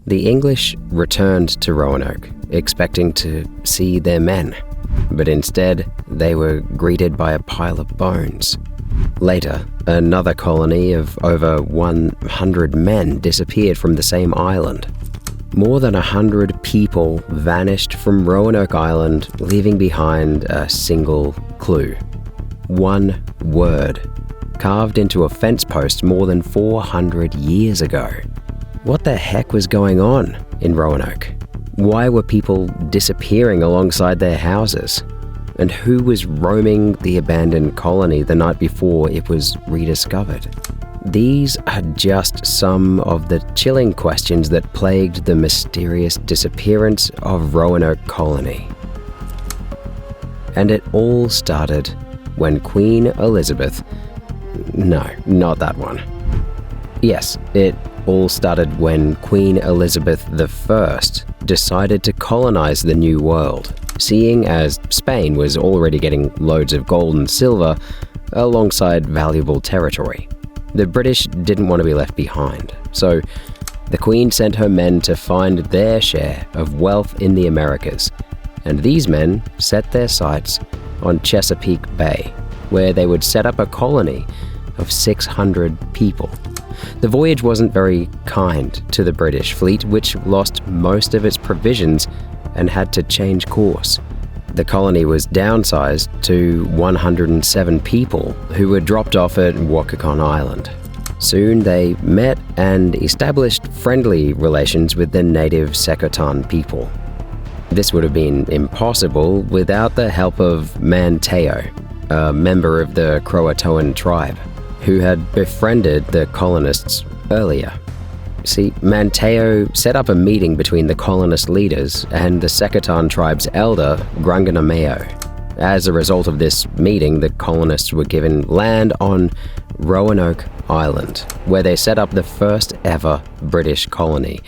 The English returned to Roanoke, expecting to see their men, but instead they were greeted by a pile of bones. Later, another colony of over 100 men disappeared from the same island. More than 100 people vanished from Roanoke Island, leaving behind a single clue. One word, carved into a fence post more than 400 years ago. What the heck was going on in Roanoke? Why were people disappearing alongside their houses? And who was roaming the abandoned colony the night before it was rediscovered? These are just some of the chilling questions that plagued the mysterious disappearance of Roanoke Colony. And it all started when Queen Elizabeth... No, not that one. Yes, it all started when Queen Elizabeth I decided to colonize the New World, seeing as Spain was already getting loads of gold and silver alongside valuable territory. The British didn't want to be left behind, so the Queen sent her men to find their share of wealth in the Americas, and these men set their sights on Chesapeake Bay, where they would set up a colony of 600 people. The voyage wasn't very kind to the British fleet, which lost most of its provisions and had to change course. The colony was downsized to 107 people who were dropped off at Roanoke Island. Soon they met and established friendly relations with the native Secotán people. This would have been impossible without the help of Manteo, a member of the Croatoan tribe, who had befriended the colonists earlier. See, Manteo set up a meeting between the colonist leaders and the Secotán tribe's elder, Granganameo. As a result of this meeting, the colonists were given land on Roanoke Island, where they set up the first ever British colony,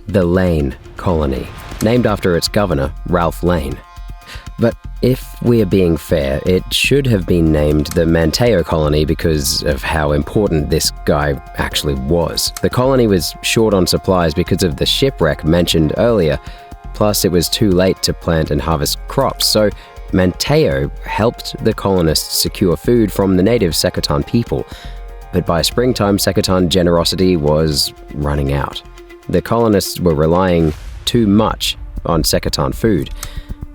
the Lane Colony, named after its governor, Ralph Lane. But if we're being fair, it should have been named the Manteo Colony because of how important this guy actually was. The colony was short on supplies because of the shipwreck mentioned earlier, plus it was too late to plant and harvest crops, so Manteo helped the colonists secure food from the native Secotán people. But by springtime, Secotán generosity was running out. The colonists were relying too much on Secotán food.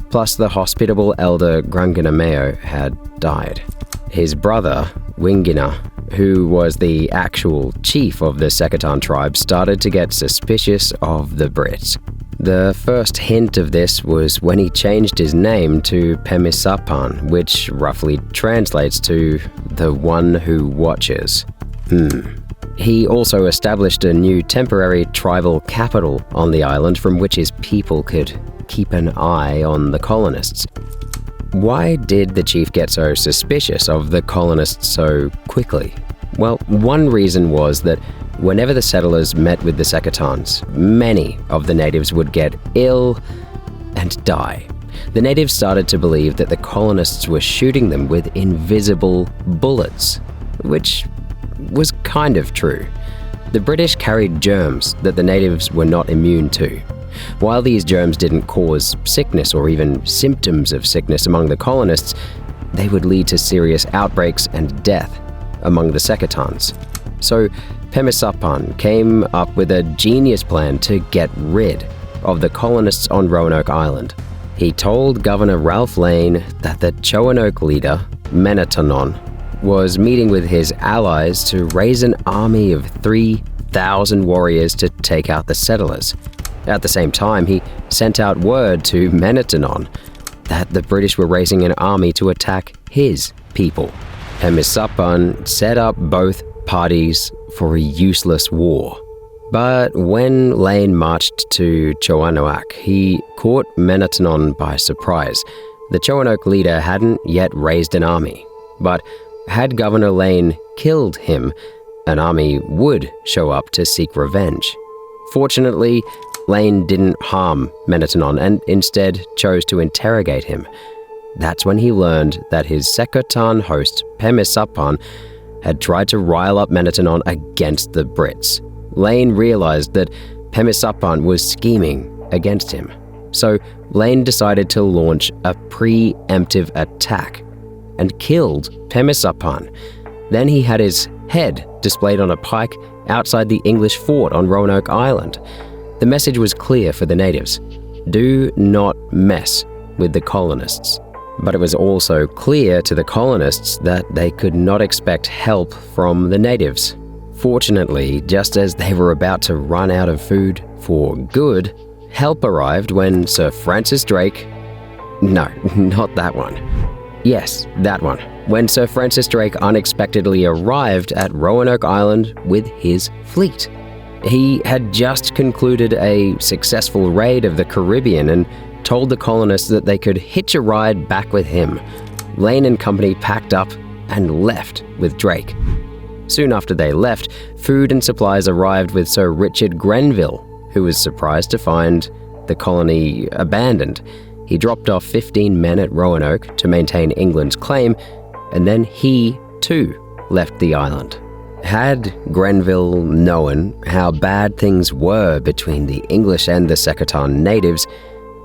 Plus, the hospitable elder Granganameo had died. His brother, Wingina, who was the actual chief of the Secotán tribe, started to get suspicious of the Brits. The first hint of this was when he changed his name to Pemisapan, which roughly translates to the one who watches. He also established a new temporary tribal capital on the island from which his people could keep an eye on the colonists. Why did the chief get so suspicious of the colonists so quickly? Well, one reason was that whenever the settlers met with the Secotáns, many of the natives would get ill and die. The natives started to believe that the colonists were shooting them with invisible bullets, which was kind of true. The British carried germs that the natives were not immune to. While these germs didn't cause sickness or even symptoms of sickness among the colonists, they would lead to serious outbreaks and death among the Secotáns. So Pemisapan came up with a genius plan to get rid of the colonists on Roanoke Island. He told Governor Ralph Lane that the Roanoke leader, Menetanon, was meeting with his allies to raise an army of 3,000 warriors to take out the settlers. At the same time, he sent out word to Menetanon that the British were raising an army to attack his people. Pemisapan set up both parties for a useless war. But when Lane marched to Roanoke, he caught Menetanon by surprise. The Roanoke leader hadn't yet raised an army, but had Governor Lane killed him, an army would show up to seek revenge. Fortunately, Lane didn't harm Menetanon and instead chose to interrogate him. That's when he learned that his Secotán host, Pemisapan, had tried to rile up Menetanon against the Brits. Lane realized that Pemisuppan was scheming against him. So Lane decided to launch a preemptive attack and killed Pemisuppan. Then he had his head displayed on a pike outside the English fort on Roanoke Island. The message was clear for the natives: do not mess with the colonists. But it was also clear to the colonists that they could not expect help from the natives. Fortunately, just as they were about to run out of food for good, help arrived when Sir Francis Drake... No, not that one. Yes, that one. When Sir Francis Drake unexpectedly arrived at Roanoke Island with his fleet. He had just concluded a successful raid of the Caribbean and told the colonists that they could hitch a ride back with him. Lane and company packed up and left with Drake. Soon after they left, food and supplies arrived with Sir Richard Grenville, who was surprised to find the colony abandoned. He dropped off 15 men at Roanoke to maintain England's claim, and then he, too, left the island. Had Grenville known how bad things were between the English and the Secretan natives,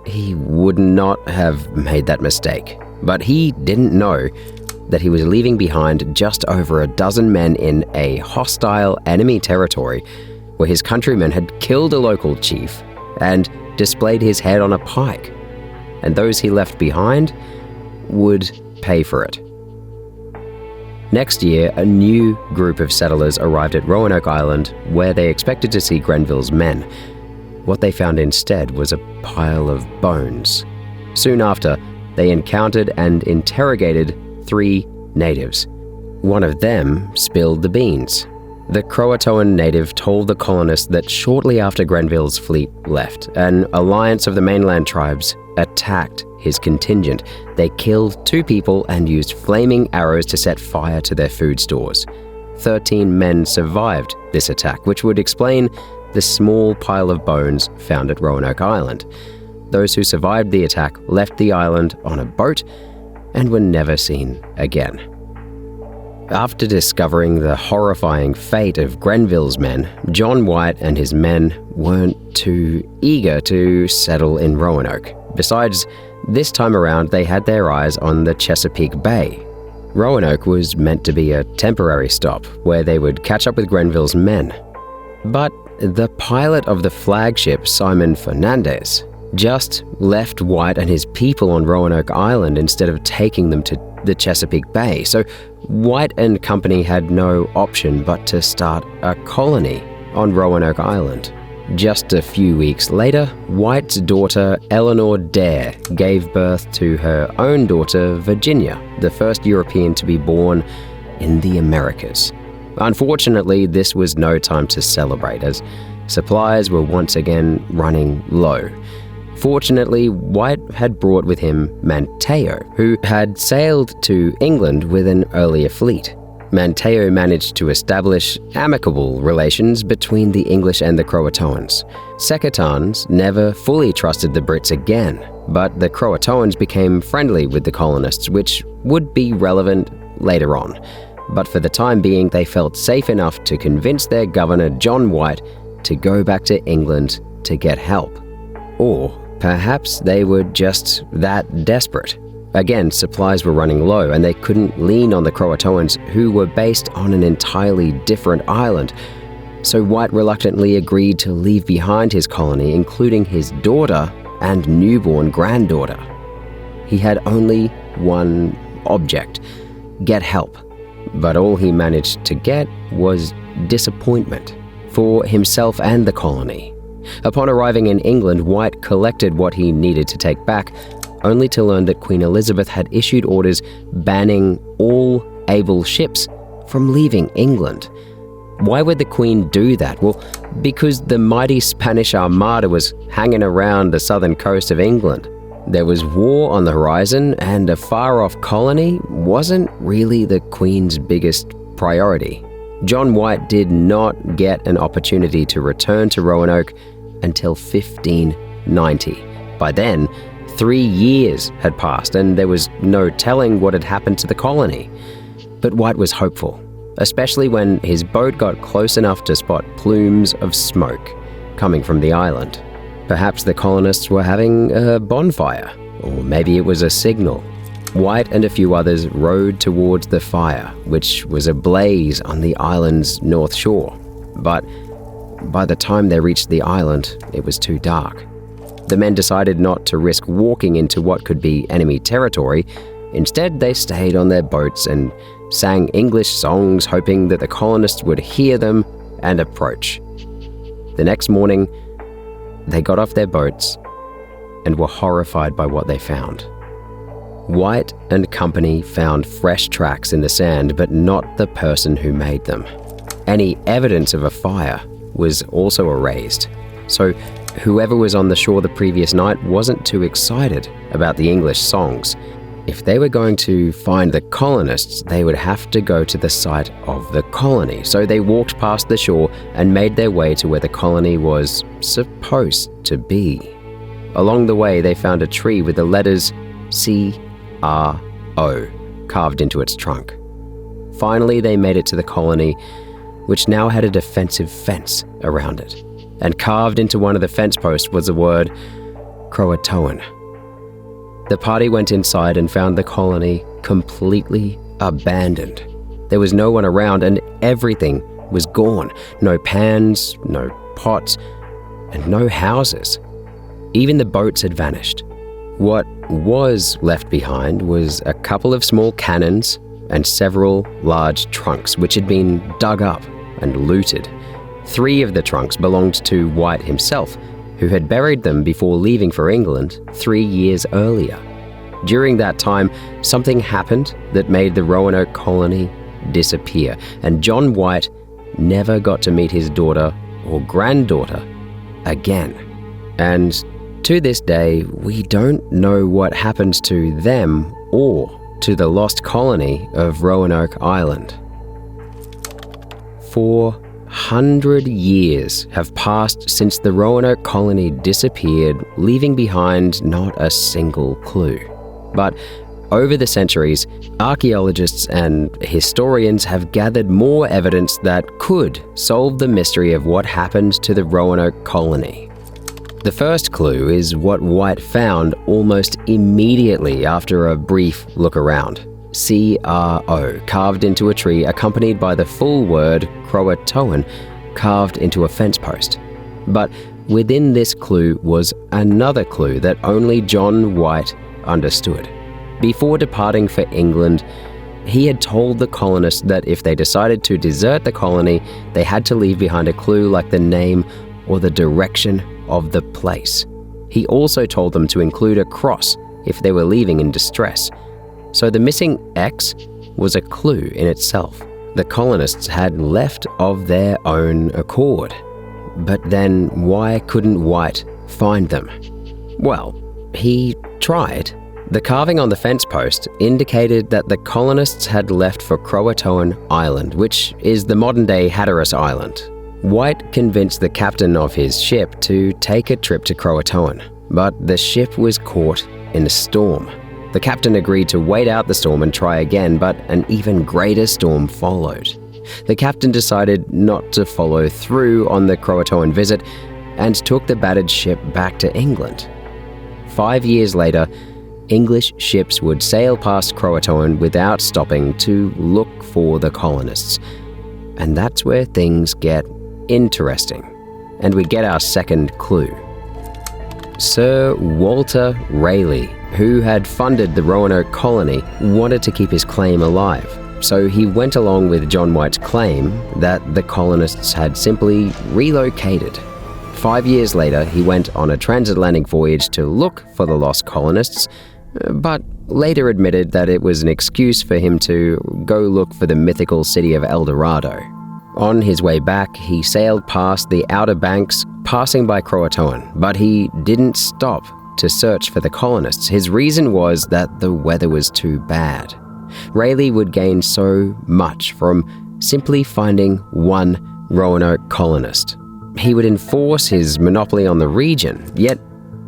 he would not have made that mistake. But he didn't know that he was leaving behind just over a dozen men in a hostile enemy territory where his countrymen had killed a local chief and displayed his head on a pike. And those he left behind would pay for it. Next year, a new group of settlers arrived at Roanoke Island where they expected to see Grenville's men. What they found instead was a pile of bones. Soon after, they encountered and interrogated 3 natives. One of them spilled the beans. The Croatoan native told the colonists that shortly after Grenville's fleet left, an alliance of the mainland tribes attacked his contingent. They killed 2 people and used flaming arrows to set fire to their food stores. 13 men survived this attack, which would explain the small pile of bones found at Roanoke Island. Those who survived the attack left the island on a boat and were never seen again. After discovering the horrifying fate of Grenville's men, John White and his men weren't too eager to settle in Roanoke. Besides, this time around they had their eyes on the Chesapeake Bay. Roanoke was meant to be a temporary stop where they would catch up with Grenville's men. But the pilot of the flagship, Simon Fernandez, just left White and his people on Roanoke Island instead of taking them to the Chesapeake Bay. So White and company had no option but to start a colony on Roanoke Island. Just a few weeks later, White's daughter Eleanor Dare gave birth to her own daughter Virginia, the first European to be born in the Americas. Unfortunately, this was no time to celebrate as supplies were once again running low. Fortunately, White had brought with him Manteo, who had sailed to England with an earlier fleet. Manteo managed to establish amicable relations between the English and the Croatoans. Secretans never fully trusted the Brits again, but the Croatoans became friendly with the colonists, which would be relevant later on. But for the time being, they felt safe enough to convince their governor, John White, to go back to England to get help. Or perhaps they were just that desperate. Again, supplies were running low and they couldn't lean on the Croatoans, who were based on an entirely different island. So White reluctantly agreed to leave behind his colony, including his daughter and newborn granddaughter. He had only one object: get help. But all he managed to get was disappointment for himself and the colony. Upon arriving in England, White collected what he needed to take back, only to learn that Queen Elizabeth had issued orders banning all able ships from leaving England. Why would the Queen do that? Well, because the mighty Spanish Armada was hanging around the southern coast of England. There was war on the horizon, and a far-off colony wasn't really the Queen's biggest priority. John White did not get an opportunity to return to Roanoke until 1590. By then, 3 years had passed, and there was no telling what had happened to the colony. But White was hopeful, especially when his boat got close enough to spot plumes of smoke. coming from the island. Perhaps the colonists were having a bonfire, or maybe it was a signal. White and a few others rowed towards the fire, which was ablaze on the island's north shore. But by the time they reached the island, it was too dark. The men decided not to risk walking into what could be enemy territory. Instead, they stayed on their boats and sang English songs, hoping that the colonists would hear them and approach. The next morning, they got off their boats and were horrified by what they found. White and company found fresh tracks in the sand, but not the person who made them. Any evidence of a fire was also erased, so whoever was on the shore the previous night wasn't too excited about the English songs. If they were going to find the colonists, they would have to go to the site of the colony. So they walked past the shore and made their way to where the colony was supposed to be. Along the way, they found a tree with the letters C-R-O carved into its trunk. Finally, they made it to the colony, which now had a defensive fence around it. And carved into one of the fence posts was the word Croatoan. The party went inside and found the colony completely abandoned. There was no one around and everything was gone. No pans, no pots, and no houses. Even the boats had vanished. What was left behind was a couple of small cannons and several large trunks which had been dug up and looted. 3 of the trunks belonged to White himself, who had buried them before leaving for England 3 years earlier. During that time, something happened that made the Roanoke colony disappear, and John White never got to meet his daughter or granddaughter again. And to this day, we don't know what happened to them or to the lost colony of Roanoke Island. 400 years have passed since the Roanoke colony disappeared, leaving behind not a single clue. But over the centuries, archaeologists and historians have gathered more evidence that could solve the mystery of what happened to the Roanoke colony. The first clue is what White found almost immediately after a brief look around. C-R-O carved into a tree, accompanied by the full word Croatoan carved into a fence post. But within this clue was another clue that only John White understood. Before departing for England, he had told the colonists that if they decided to desert the colony, they had to leave behind a clue like the name or the direction of the place. He also told them to include a cross if they were leaving in distress. So the missing X was a clue in itself. The colonists had left of their own accord. But then why couldn't White find them? Well, he tried. The carving on the fence post indicated that the colonists had left for Croatoan Island, which is the modern-day Hatteras Island. White convinced the captain of his ship to take a trip to Croatoan, but the ship was caught in a storm. The captain agreed to wait out the storm and try again, but an even greater storm followed. The captain decided not to follow through on the Croatoan visit and took the battered ship back to England. 5 years later, English ships would sail past Croatoan without stopping to look for the colonists. And that's where things get interesting. And we get our second clue. Sir Walter Raleigh, who had funded the Roanoke colony, wanted to keep his claim alive. So he went along with John White's claim that the colonists had simply relocated. 5 years later, he went on a transatlantic voyage to look for the lost colonists, but later admitted that it was an excuse for him to go look for the mythical city of El Dorado. On his way back, he sailed past the Outer Banks, passing by Croatoan, but he didn't stop to search for the colonists. His reason was that the weather was too bad. Raleigh would gain so much from simply finding one Roanoke colonist. He would enforce his monopoly on the region, yet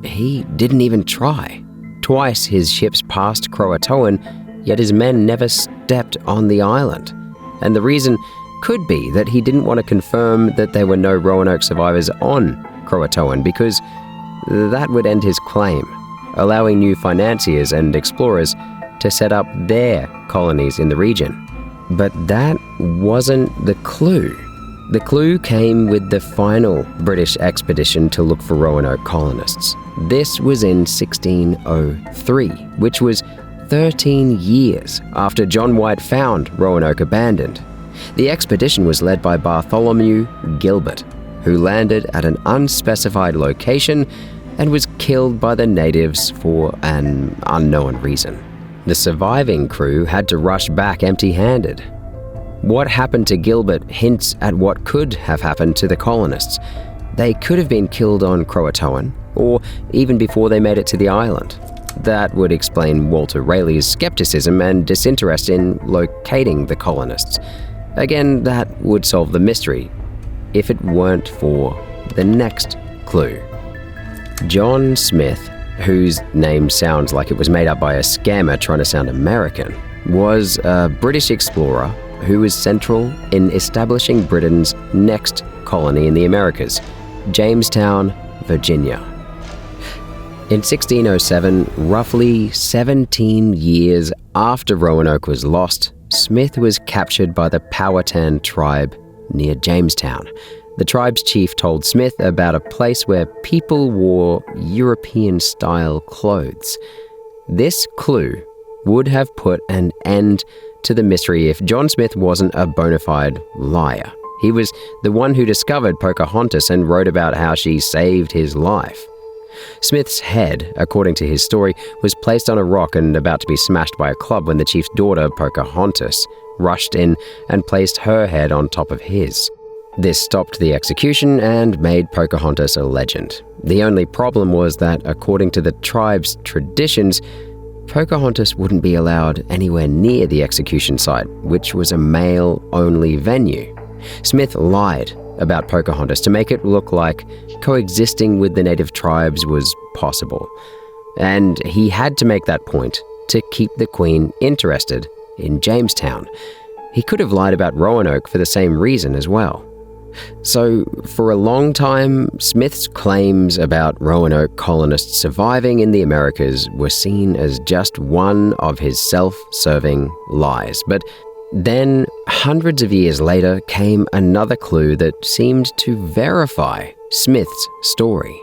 he didn't even try. Twice his ships passed Croatoan, yet his men never stepped on the island. And the reason could be that he didn't want to confirm that there were no Roanoke survivors on Croatoan because that would end his claim, allowing new financiers and explorers to set up their colonies in the region. But that wasn't the clue. The clue came with the final British expedition to look for Roanoke colonists. This was in 1603, which was 13 years after John White found Roanoke abandoned. The expedition was led by Bartholomew Gilbert, who landed at an unspecified location and was killed by the natives for an unknown reason. The surviving crew had to rush back empty-handed. What happened to Gilbert hints at what could have happened to the colonists. They could have been killed on Croatoan, or even before they made it to the island. That would explain Walter Raleigh's skepticism and disinterest in locating the colonists. Again, that would solve the mystery, if it weren't for the next clue. John Smith, whose name sounds like it was made up by a scammer trying to sound American, was a British explorer who was central in establishing Britain's next colony in the Americas, Jamestown, Virginia. In 1607, roughly 17 years after Roanoke was lost, Smith was captured by the Powhatan tribe near Jamestown. The tribe's chief told Smith about a place where people wore European-style clothes. This clue would have put an end to the mystery if John Smith wasn't a bona fide liar. He was the one who discovered Pocahontas and wrote about how she saved his life. Smith's head, according to his story, was placed on a rock and about to be smashed by a club when the chief's daughter, Pocahontas, rushed in and placed her head on top of his. This stopped the execution and made Pocahontas a legend. The only problem was that, according to the tribe's traditions, Pocahontas wouldn't be allowed anywhere near the execution site, which was a male-only venue. Smith lied about Pocahontas to make it look like coexisting with the native tribes was possible. And he had to make that point to keep the Queen interested in Jamestown. He could have lied about Roanoke for the same reason as well. So, for a long time, Smith's claims about Roanoke colonists surviving in the Americas were seen as just one of his self-serving lies. But then, hundreds of years later, came another clue that seemed to verify Smith's story.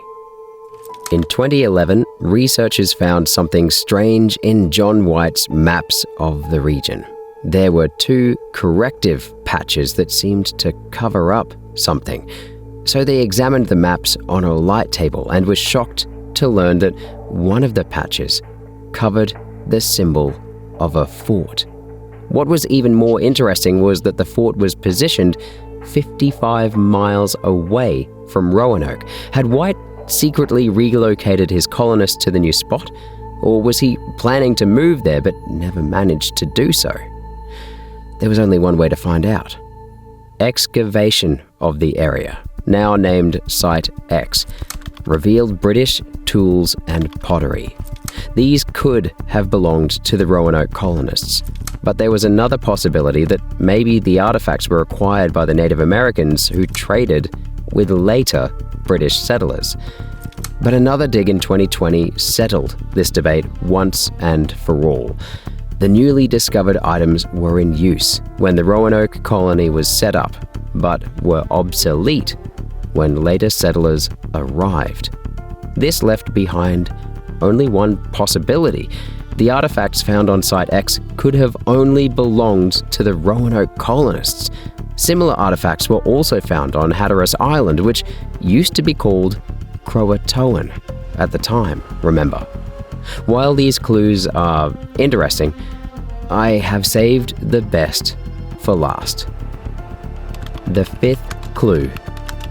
In 2011, researchers found something strange in John White's maps of the region. There were 2 corrective patches that seemed to cover up something. So they examined the maps on a light table and were shocked to learn that one of the patches covered the symbol of a fort. What was even more interesting was that the fort was positioned 55 miles away from Roanoke. Had White secretly relocated his colonists to the new spot? Or was he planning to move there but never managed to do so? There was only one way to find out. Excavation of the area, now named Site X, revealed British tools and pottery. These could have belonged to the Roanoke colonists, but there was another possibility that maybe the artifacts were acquired by the Native Americans who traded with later British settlers. But another dig in 2020 settled this debate once and for all. The newly discovered items were in use when the Roanoke colony was set up, but were obsolete when later settlers arrived. This left behind only one possibility. The artifacts found on Site X could have only belonged to the Roanoke colonists. Similar artifacts were also found on Hatteras Island, which used to be called Croatoan at the time, remember. While these clues are interesting, I have saved the best for last. The 5th clue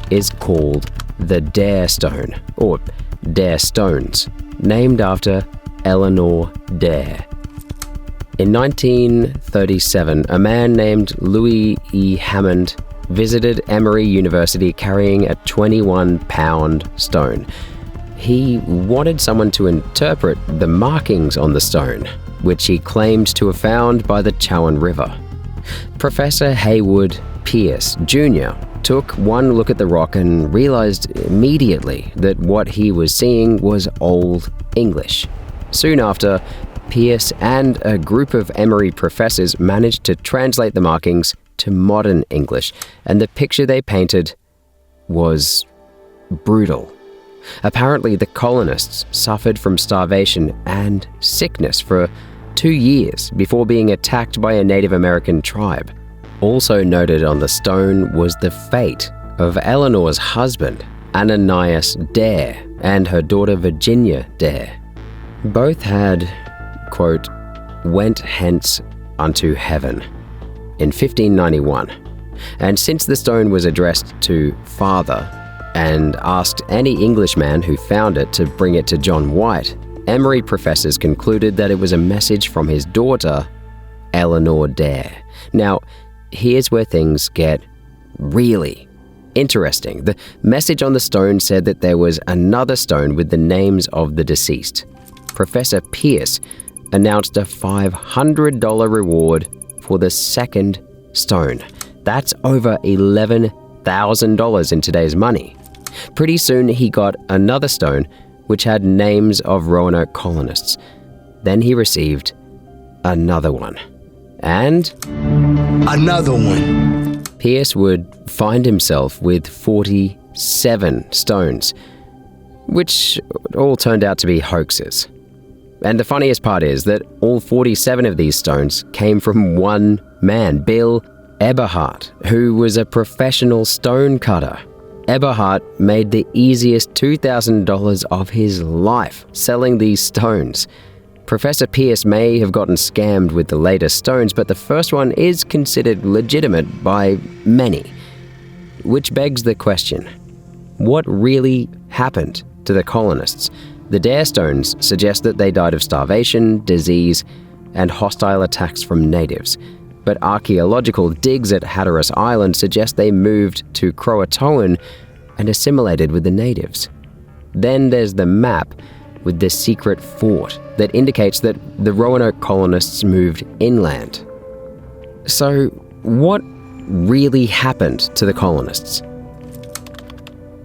is called the Dare Stone, or Dare Stones, named after Eleanor Dare. In 1937, a man named Louis E. Hammond visited Emory University carrying a 21-pound stone. He wanted someone to interpret the markings on the stone, which he claimed to have found by the Chowan River. Professor Haywood Pierce, Jr., took one look at the rock and realized immediately that what he was seeing was Old English. Soon after, Pierce and a group of Emory professors managed to translate the markings to modern English, and the picture they painted was brutal. Apparently, the colonists suffered from starvation and sickness for 2 years before being attacked by a Native American tribe. Also noted on the stone was the fate of Eleanor's husband, Ananias Dare, and her daughter Virginia Dare. Both had, quote, went hence unto heaven in 1591. And since the stone was addressed to Father and asked any Englishman who found it to bring it to John White, Emory professors concluded that it was a message from his daughter, Eleanor Dare. Now, here's where things get really interesting. The message on the stone said that there was another stone with the names of the deceased. Professor Pierce announced a $500 reward for the second stone. That's over $11,000 in today's money. Pretty soon he got another stone which had names of Roanoke colonists. Then he received another one. And another one. Pierce would find himself with 47 stones, which all turned out to be hoaxes. And the funniest part is that all 47 of these stones came from one man, Bill Eberhardt, who was a professional stone cutter. Eberhardt made the easiest $2,000 of his life selling these stones. Professor Pierce may have gotten scammed with the later stones, but the first one is considered legitimate by many. Which begs the question, what really happened to the colonists? The Dare stones suggest that they died of starvation, disease, and hostile attacks from natives. But archaeological digs at Hatteras Island suggest they moved to Croatoan and assimilated with the natives. Then there's the map with the secret fort that indicates that the Roanoke colonists moved inland. So, what really happened to the colonists?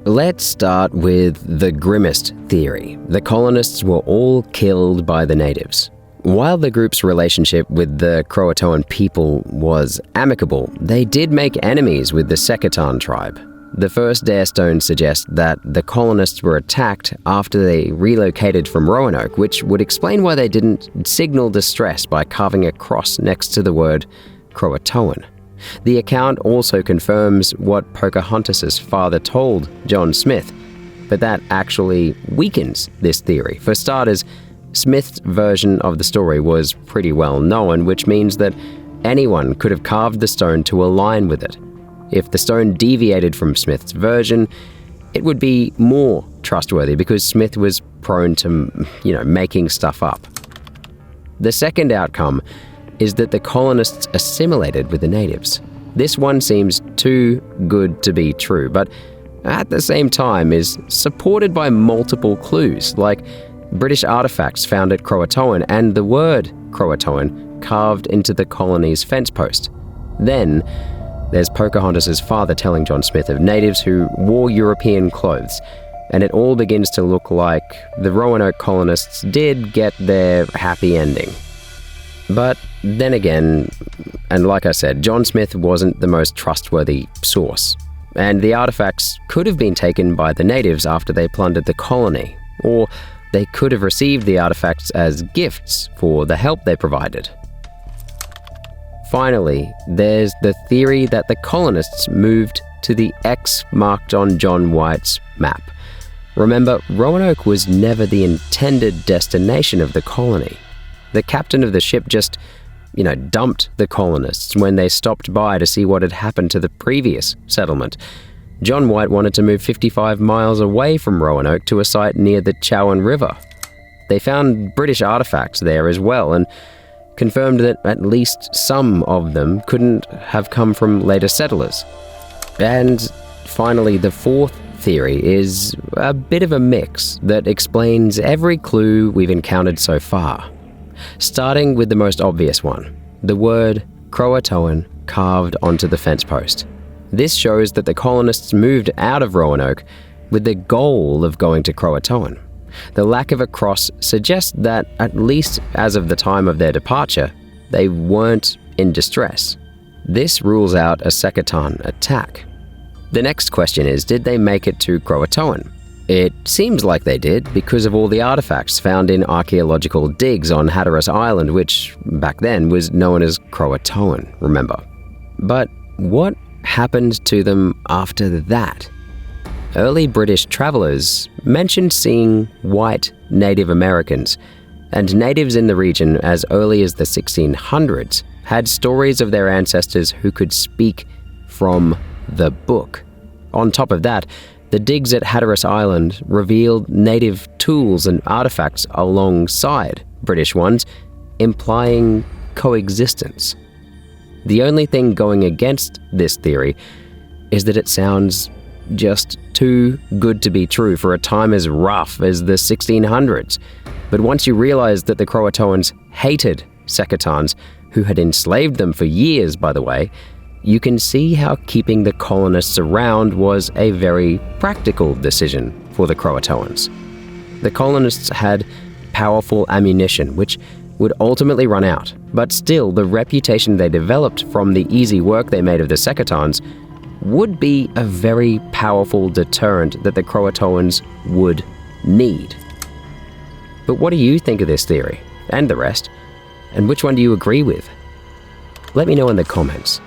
Let's start with the grimmest theory. The colonists were all killed by the natives. While the group's relationship with the Croatoan people was amicable, they did make enemies with the Secatan tribe. The first Dare stones suggest that the colonists were attacked after they relocated from Roanoke, which would explain why they didn't signal distress by carving a cross next to the word Croatoan. The account also confirms what Pocahontas's father told John Smith, but that actually weakens this theory. For starters, Smith's version of the story was pretty well known, which means that anyone could have carved the stone to align with it. If the stone deviated from Smith's version, it would be more trustworthy because Smith was prone to, making stuff up. The second outcome is that the colonists assimilated with the natives. This one seems too good to be true, but at the same time is supported by multiple clues, like British artifacts found at Croatoan and the word Croatoan carved into the colony's fence post. Then, there's Pocahontas's father telling John Smith of natives who wore European clothes, and it all begins to look like the Roanoke colonists did get their happy ending. But then again, and like I said, John Smith wasn't the most trustworthy source, and the artifacts could have been taken by the natives after they plundered the colony, or they could have received the artifacts as gifts for the help they provided. Finally, there's the theory that the colonists moved to the X marked on John White's map. Remember, Roanoke was never the intended destination of the colony. The captain of the ship just, dumped the colonists when they stopped by to see what had happened to the previous settlement. John White wanted to move 55 miles away from Roanoke to a site near the Chowan River. They found British artifacts there as well, and confirmed that at least some of them couldn't have come from later settlers. And finally, the fourth theory is a bit of a mix that explains every clue we've encountered so far. Starting with the most obvious one, the word Croatoan carved onto the fence post. This shows that the colonists moved out of Roanoke with the goal of going to Croatoan. The lack of a cross suggests that, at least as of the time of their departure, they weren't in distress. This rules out a Secretan attack. The next question is, did they make it to Croatoan? It seems like they did because of all the artifacts found in archaeological digs on Hatteras Island, which back then was known as Croatoan, remember. But what happened to them after that? Early British travelers mentioned seeing white Native Americans, and natives in the region as early as the 1600s had stories of their ancestors who could speak from the book. On top of that, the digs at Hatteras Island revealed native tools and artifacts alongside British ones, implying coexistence. The only thing going against this theory is that it sounds just too good to be true for a time as rough as the 1600s. But once you realize that the Croatoans hated Secretans, who had enslaved them for years, by the way, you can see how keeping the colonists around was a very practical decision for the Croatoans. The colonists had powerful ammunition, which would ultimately run out, but still the reputation they developed from the easy work they made of the Secretans would be a very powerful deterrent that the Croatoans would need. But what do you think of this theory, and the rest? And which one do you agree with? Let me know in the comments.